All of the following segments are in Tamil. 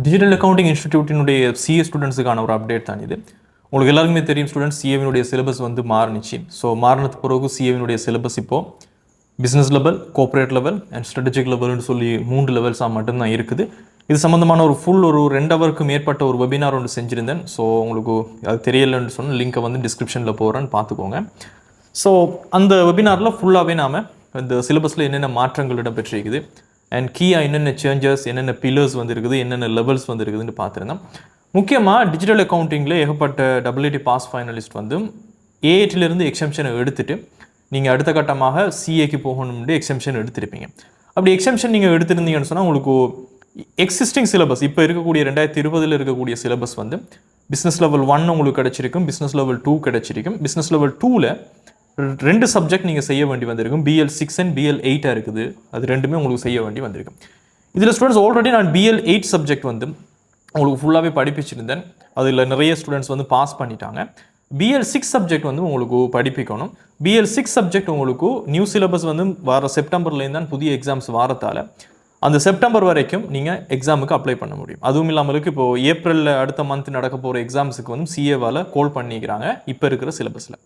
டிஜிட்டல் அக்கவுண்டிங் இன்ஸ்டிடியூட்டினுடைய சிஏ ஸ்டூடெண்ட்ஸுக்கான ஒரு அப்டேட் தான் இது. உங்களுக்கு எல்லாருக்குமே தெரியும் ஸ்டூடெண்ட்ஸ், சிஏவினுடைய சிலபஸ் வந்து மாறுனுச்சு. ஸோ மாறினது பிறகு சிஏவினுடைய சிலபஸ் இப்போது business level, corporate level and strategic லெவல்னு சொல்லி 3 லெவல்ஸாக மட்டும்தான் இருக்குது. இது சம்மந்தமான ஒரு 1 ஹவருக்கு மேற்பட்ட ஒரு வெபினார் ஒன்று செஞ்சுருந்தேன். ஸோ உங்களுக்கு அது தெரியலைன்னு சொன்ன லிங்கை வந்து டிஸ்கிரிப்ஷனில் போகிறேன்னு பார்த்துக்கோங்க. ஸோ அந்த வெபினாரில் ஃபுல்லாகவே நாம் இந்த சிலபஸில் என்னென்ன மாற்றங்கள் இடம்பெற்றிருக்குது அண்ட் கீயாக என்னென்ன சேஞ்சஸ், என்னென்ன பில்லர்ஸ் வந்துருக்குது, என்னென்ன லெவல்ஸ் வந்துருக்குதுன்னு பார்த்துருந்தோம். முக்கியமாக டிஜிட்டல் அக்கௌண்டிங்கில் ஏகப்பட்ட WIT பாஸ் ஃபைனலிஸ்ட் வந்து ஏஐடிலேருந்து எக்ஸம்ஷனை எடுத்துகிட்டு நீங்கள் அடுத்த கட்டமாக சிஏக்கு போகணும்னு எக்ஸம்ஷன் எடுத்திருப்பீங்க. அப்படி எக்ஸம்ஷன் நீங்கள் எடுத்திருந்தீங்கன்னு சொன்னால் உங்களுக்கு எக்ஸிஸ்டிங் சிலபஸ் இப்போ இருக்கக்கூடிய 2020 இருக்கக்கூடிய சிலபஸ் வந்து பிஸ்னஸ் லெவல் 1 உங்களுக்கு கிடச்சிருக்கும், பிஸ்னஸ் லெவல் 2 கிடச்சிருக்கும். பிஸ்னஸ் லெவல் 2ல் 2 சப்ஜெக்ட் நீங்கள் செய்ய வேண்டி வந்திருக்கும். BL6 அண்ட் BL8 இருக்குது. அது ரெண்டுமே உங்களுக்கு செய்ய வேண்டி வந்திருக்கும். இதில் ஸ்டூடெண்ட்ஸ் ஆல்ரெடி நான் BL8 சப்ஜெக்ட் வந்து உங்களுக்கு ஃபுல்லாகவே படிப்பிச்சிருந்தேன். அதில் நிறைய ஸ்டூடெண்ட்ஸ் வந்து பாஸ் பண்ணிட்டாங்க. BL6 சப்ஜெக்ட் வந்து உங்களுக்கு படிப்பிக்கணும். BL6 சப்ஜெக்ட் உங்களுக்கு நியூ சிலபஸ் வந்து வர செப்டம்பர்லேருந்து தான் புதிய எக்ஸாம்ஸ் வாரத்தால் அந்த செப்டம்பர் வரைக்கும் நீங்கள் எக்ஸாமுக்கு அப்ளை பண்ண முடியும். அதுவும் இல்லாமலுக்கு இப்போது ஏப்ரலில் அடுத்த மந்த் நடக்க போகிற எக்ஸாம்ஸுக்கு வந்து சிஏவால் கால் பண்ணிக்கிறாங்க இப்போ இருக்கிற சிலபஸில்.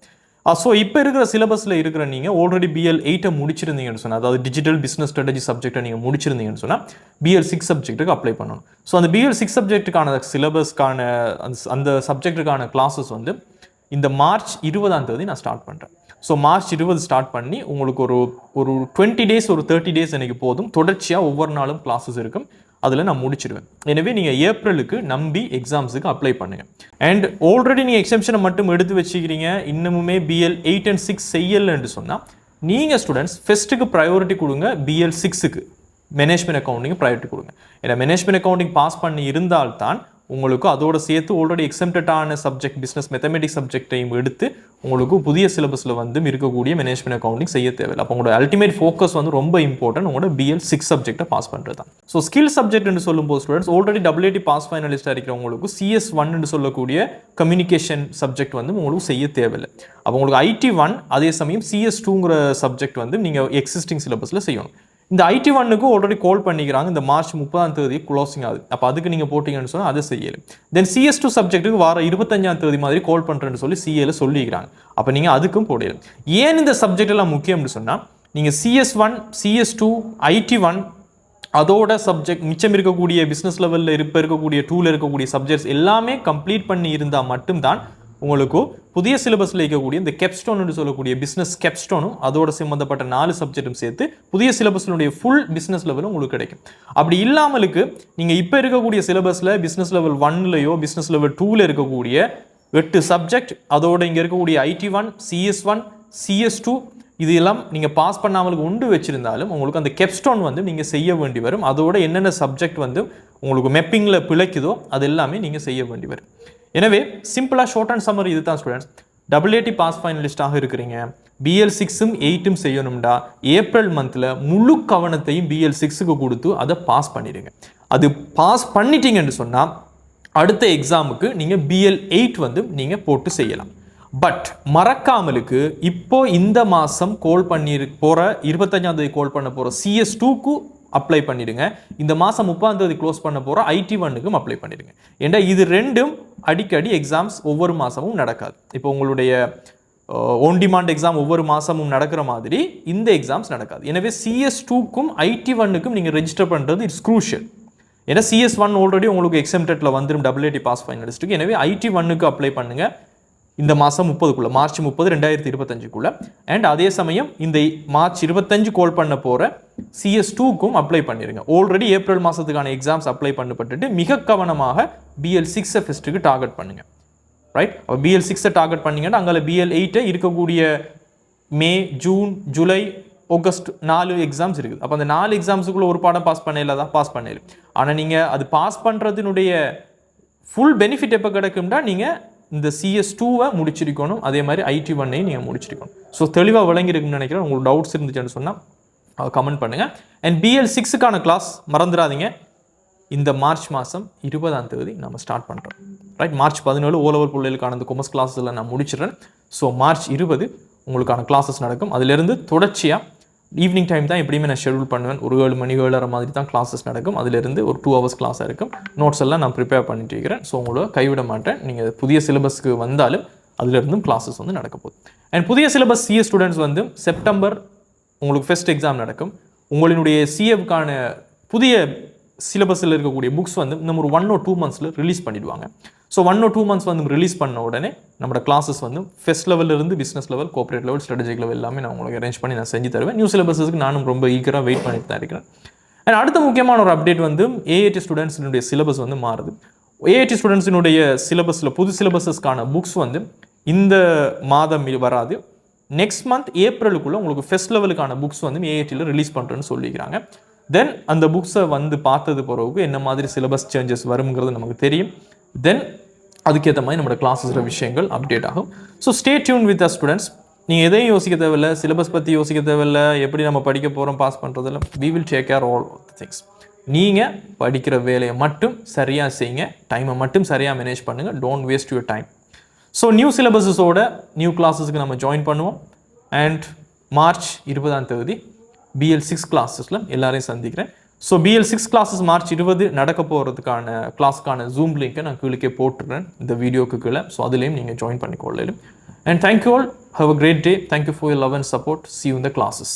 ஸோ இப்போ இருக்கிற சிலபஸில் இருக்கிற நீங்கள் ஆல்ரெடி BL8 முடிச்சிருந்தீங்கன்னு சொன்னால், அதாவது டிஜிட்டல் பிஸ்னஸ் ஸ்ட்ராட்டஜி சப்ஜெக்டை நீங்கள் முடிச்சிருந்தீங்கன்னு சொன்னால் BL6 சப்ஜெக்ட்டுக்கு அப்ளை பண்ணணும். ஸோ அந்த BL6 சப்ஜெக்ட்டுக்கான சிலபஸ்க்கான அந்த சப்ஜெக்ட்டுக்கான கிளாஸஸ் வந்து இந்த மார்ச் 20 நான் ஸ்டார்ட் பண்ணுறேன். ஸோ மார்ச் 20 ஸ்டார்ட் பண்ணி உங்களுக்கு ஒரு 20 டேஸ், ஒரு 30 டேஸ் எனக்கு போதும். தொடர்ச்சியாக ஒவ்வொரு நாளும் கிளாஸஸ் இருக்கும். அதில் நான் முடிச்சிடுவேன். எனவே நீங்கள் ஏப்ரலுக்கு நம்பி எக்ஸாம்ஸுக்கு அப்ளை பண்ணுங்கள். அண்ட் ஆல்ரெடி நீங்கள் எக்ஸம்ஷனை மட்டும் எடுத்து வச்சுக்கிறீங்க, இன்னமுமே BL8 and 6 செய்யலைன்னு சொன்னால் நீங்கள் ஸ்டூடெண்ட்ஸ் ஃபெஸ்ட்டுக்கு ப்ரையாரிட்டி கொடுங்க. BL6க்கு மேனேஜ்மெண்ட் அக்கௌண்டிங் ப்ரையாரிட்டி கொடுங்க. ஏன்னா மேனேஜ்மெண்ட் அக்கௌண்டிங் பாஸ் பண்ணி இருந்தால்தான் உங்களுக்கு அதோட சேர்த்து ஆல்ரெடி எக்ஸம்டடான சப்ஜெக்ட் பிஸ்னஸ் மேத்தமெட்டிக்ஸ் சப்ஜெக்டையும் எடுத்து உங்களுக்கு புதிய சிலபஸில் வந்து இருக்கக்கூடிய மேனேஜ்மெண்ட் அக்கௌண்டிங் செய்ய தேவையில்லை. அப்போ உங்களோட அல்டிமேட் ஃபோக்கஸ் வந்து ரொம்ப இம்பார்ட்டன்ட், உங்களோட BL6 சப்ஜெக்டை பாஸ் பண்ணுறது தான். ஸோ ஸ்கில் சப்ஜெக்ட்னு சொல்லும்போது ஸ்டூடெண்ட்ஸ் ஆல்ரெடி WIT பாஸ் ஃபைனலிஸ்டாக இருக்கிறவங்களுக்கு CS1 சொல்லக்கூடிய கம்யூனிகேஷன் சப்ஜெக்ட் வந்து உங்களுக்கு செய்ய தேவையில்லை. அப்போ உங்களுக்கு IT1 அதே சமயம் CS2ங்கிற சப்ஜெக்ட் வந்து நீங்கள் எக்ஸிஸ்டிங் சிலபஸில் செய்யணும். இந்த IT1க்கு ஆல்ரெடி கால் பண்ணிக்கிறாங்க. இந்த மார்ச் 30 க்ளோசிங் ஆகுது. அப்போ அதுக்கு நீங்கள் போட்டிங்கன்னு சொன்னால் அதை செய்யலை. தென் CS2 சப்ஜெக்ட்டுக்கு வார 25 மாதிரி கால் பண்ணுறேன்னு சொல்லி CAல சொல்லிக்கிறாங்க. அப்போ நீங்கள் அதுக்கும் போடலாம். ஏன் இந்த சப்ஜெக்ட் எல்லாம் முக்கியம்னு சொன்னால், நீங்கள் CS1, CS2, IT1 அதோட சப்ஜெக்ட் மிச்சம் இருக்கக்கூடிய பிஸ்னஸ் லெவலில் இருக்கக்கூடிய 2ல இருக்கக்கூடிய சப்ஜெக்ட்ஸ் எல்லாமே கம்ப்ளீட் பண்ணி இருந்தால் மட்டும்தான் உங்களுக்கு புதிய சிலபஸில் இருக்கக்கூடிய இந்த கெப்ஸ்டோன் சொல்லக்கூடிய பிஸ்னஸ் கெப்ஸ்டோனும் அதோட சம்பந்தப்பட்ட 4 சப்ஜெக்டும் சேர்த்து புதிய சிலபஸினுடைய ஃபுல் பிஸ்னஸ் லெவலும் உங்களுக்கு கிடைக்கும். அப்படி இல்லாமலுக்கு நீங்கள் இப்போ இருக்கக்கூடிய சிலபஸில் பிஸ்னஸ் லெவல் 1லையோ பிஸ்னஸ் லெவல் 2ல இருக்கக்கூடிய 8 சப்ஜெக்ட், அதோட இங்கே இருக்கக்கூடிய IT1, CS1, CS2 இது எல்லாம் நீங்கள் பாஸ் பண்ணாமலுக்கு உண்டு வச்சிருந்தாலும் உங்களுக்கு அந்த கெப்ஸ்டோன் வந்து நீங்கள் செய்ய வேண்டி வரும். அதோட என்னென்ன சப்ஜெக்ட் வந்து உங்களுக்கு மெப்பிங்கில் பிழைக்குதோ அது எல்லாமே நீங்கள் செய்ய வேண்டி வரும். எனவே சிம்பிளாக ஷார்ட் அண்ட் சம்மர் இது தான் ஸ்டூடெண்ட்ஸ். WIT பாஸ் ஃபைனலிஸ்டாக இருக்கிறீங்க, BL6ம் 8ம் செய்யணும்டா ஏப்ரல் மந்தில் முழு கவனத்தையும் BL6க்கு கொடுத்து அதை பாஸ் பண்ணிடுங்க. அது பாஸ் பண்ணிட்டீங்கன்னு சொன்னால் அடுத்த எக்ஸாமுக்கு நீங்கள் BL8 வந்து நீங்கள் போட்டு செய்யலாம். பட் மறக்காமலுக்கு இப்போ இந்த மாதம் கால் பண்ணி போகிற 25 கால் பண்ண போகிற CS2க்கு அப்ளை பண்ணிடுங்க. இந்த மாதம் 30 க்ளோஸ் பண்ண போகிற IT1க்கும் அப்ளை பண்ணிடுங்க. ஏன்னா இது ரெண்டும் அடிக்கடி எக்ஸாம்ஸ் ஒவ்வொரு மாதமும் நடக்காது. இப்போ உங்களுடைய ஓன் டிமாண்ட் எக்ஸாம் ஒவ்வொரு மாதமும் நடக்கிற மாதிரி இந்த எக்ஸாம்ஸ் நடக்காது. எனவே CS2க்கும் IT1க்கும் நீங்கள் ரெஜிஸ்டர் பண்ணுறது இட்ஸ் க்ரூஷியல். ஏன்னா CS1 ஆல்ரெடி உங்களுக்கு எக்ஸம்டெட்டில் வந்துடும் WIT பாஸ் ஃபைனலிஸ்ட்டுக்கு. எனவே IT1க்கு அப்ளை பண்ணுங்கள் இந்த மாதம் 30க்குள்ளே, மார்ச் 30, 2025க்குள்ளே. அண்ட் அதே சமயம் இந்த மார்ச் 25 கால் பண்ண போகிற CS2க்கும் அப்ளை பண்ணிடுங்க. ஆல்ரெடி ஏப்ரல் மாதத்துக்கான எக்ஸாம்ஸ் அப்ளை பண்ணப்பட்டுட்டு மிக கவனமாக BL6 ஃபெஸ்ட்டுக்கு டார்கெட் பண்ணுங்க. ரைட்? அப்போ BL6 டார்கெட் பண்ணிங்கன்னா அங்கே BL8 இருக்கக்கூடிய மே, ஜூன், ஜூலை, ஆகஸ்ட் 4 எக்ஸாம்ஸ் இருக்குது. அப்போ அந்த 4 எக்ஸாம்ஸுக்குள்ளே ஒரு பாடம் பாஸ் பண்ணல தான் பாஸ் பண்ணல. ஆனால் நீங்கள் அது பாஸ் பண்ணுறதுனுடைய ஃபுல் பெனிஃபிட் எப்போ கிடைக்கும்னா நீங்கள் இந்த CS2வை முடிச்சிருக்கணும், அதே மாதிரி IT1ஐயும் நீங்கள் முடிச்சிருக்கணும். ஸோ தெளிவாக விளங்கிருக்குன்னு நினைக்கிறேன். உங்களுக்கு டவுட்ஸ் இருந்துச்சுன்னு சொன்னால் கமெண்ட் பண்ணுங்கள். அண்ட் BL6க்கான கிளாஸ் மறந்துடாதீங்க, இந்த மார்ச் மாதம் 20 நம்ம ஸ்டார்ட் பண்ணுறோம். ரைட்? மார்ச் 17 ஓலவர் பிள்ளைகளுக்கான இந்த கொமர்ஸ் கிளாஸில் நான் முடிச்சிடுறேன். ஸோ மார்ச் 20 உங்களுக்கான கிளாஸஸ் நடக்கும். அதிலிருந்து தொடர்ச்சியாக ஈவினிங் டைம் தான் எப்படியுமே நான் ஷெடியூல் பண்ணுவேன். ஒரு 7 மணி 7:30 மாதிரி தான் கிளாஸஸ் நடக்கும். அதிலிருந்து ஒரு 2 ஹவர்ஸ் கிளாஸாக இருக்கும். நோட்ஸ் எல்லாம் நான் ப்ரிப்பேர் பண்ணிட்டு இருக்கிறேன். ஸோ உங்களை கைவிட மாட்டேன். நீங்கள் புதிய சிலபஸ்க்கு வந்தாலும் அதிலிருந்தும் கிளாஸஸ் வந்து நடக்க போகுது. அண்ட் புதிய சிலபஸ் சிஏ ஸ்டூடெண்ட்ஸ் வந்து செப்டம்பர் உங்களுக்கு ஃபர்ஸ்ட் எக்ஸாம் நடக்கும். உங்களுடைய சிஏவுக்கான புதிய சிலபஸில் இருக்கக்கூடிய புக்ஸ் வந்து நம்ம ஒரு 1 or 2 months ரிலீஸ் பண்ணிடுவாங்க. ஸோ 1 or 2 months வந்து ரிலீஸ் பண்ண உடனே நம்மளோட கிளாஸஸ் வந்து ஃபெஸ்ட் லெவலிருந்து business level, corporate level, strategic level எல்லாமே நான் உங்களுக்கு அரேஞ்ச் பண்ணி நான் செஞ்சு தருவேன். நியூ சிலபஸுக்கு நானும் ரொம்ப ஈகராக வெயிட் பண்ணிட்டு தான் இருக்கிறேன். அண்ட் அடுத்த முக்கியமான ஒரு அப்டேட் வந்து ஏஐடி ஸ்டூடெண்ட்ஸினுடைய சிலபஸ் வந்து மாறுது. ஏஐடி ஸ்டூடெண்ட்ஸினுடைய சிலபஸில் புது சிலபஸஸ்க்கான புக்ஸ் வந்து இந்த மாதம் வராது. நெக்ஸ்ட் மந்த் ஏப்ரலுக்குள்ளே உங்களுக்கு ஃபெஸ்ட் லெவலுக்கான புக்ஸ் வந்து ஏஐடியில் ரிலீஸ் பண்ணுறேன்னு சொல்லிக்கிறாங்க. தென் அந்த புக்ஸை வந்து பார்த்தது பிறகு என்ன மாதிரி சிலபஸ் சேஞ்சஸ் வருங்கிறது நமக்கு தெரியும். தென் அதுக்கேற்ற மாதிரி நம்மளோட கிளாஸஸில் விஷயங்கள் அப்டேட் ஆகும். So stay tune with us students. நீங்கள் எதையும் யோசிக்க தேவையில்லை, சிலபஸ் பற்றி யோசிக்க தேவையில்லை, எப்படி நம்ம படிக்க போகிறோம் பாஸ் பண்ணுறதில்ல. We will take care all the things. நீங்கள் படிக்கிற வேலையை மட்டும் சரியாக செய்யுங்க, டைமை மட்டும் சரியாக மேனேஜ் பண்ணுங்கள். Don't waste your time. So new சிலபஸஸோட நியூ கிளாஸஸுக்கு நம்ம ஜாயின் பண்ணுவோம். அண்ட் மார்ச் 20 BL6 கிளாஸஸில் எல்லாரையும் சந்திக்கிறேன். ஸோ BL6 கிளாஸஸ் மார்ச் 20 நடக்க போகிறதுக்கான கிளாஸ்க்கான ஜூம் லிங்கை நான் கீழே போட்டுறேன் இந்த வீடியோக்கு கீழே. ஸோ அதுலேயும் நீங்கள் ஜாயின் பண்ணிக்கொள்ளலாம். And thank you all. Have a great day. Thank you for your love and support. See you in the classes.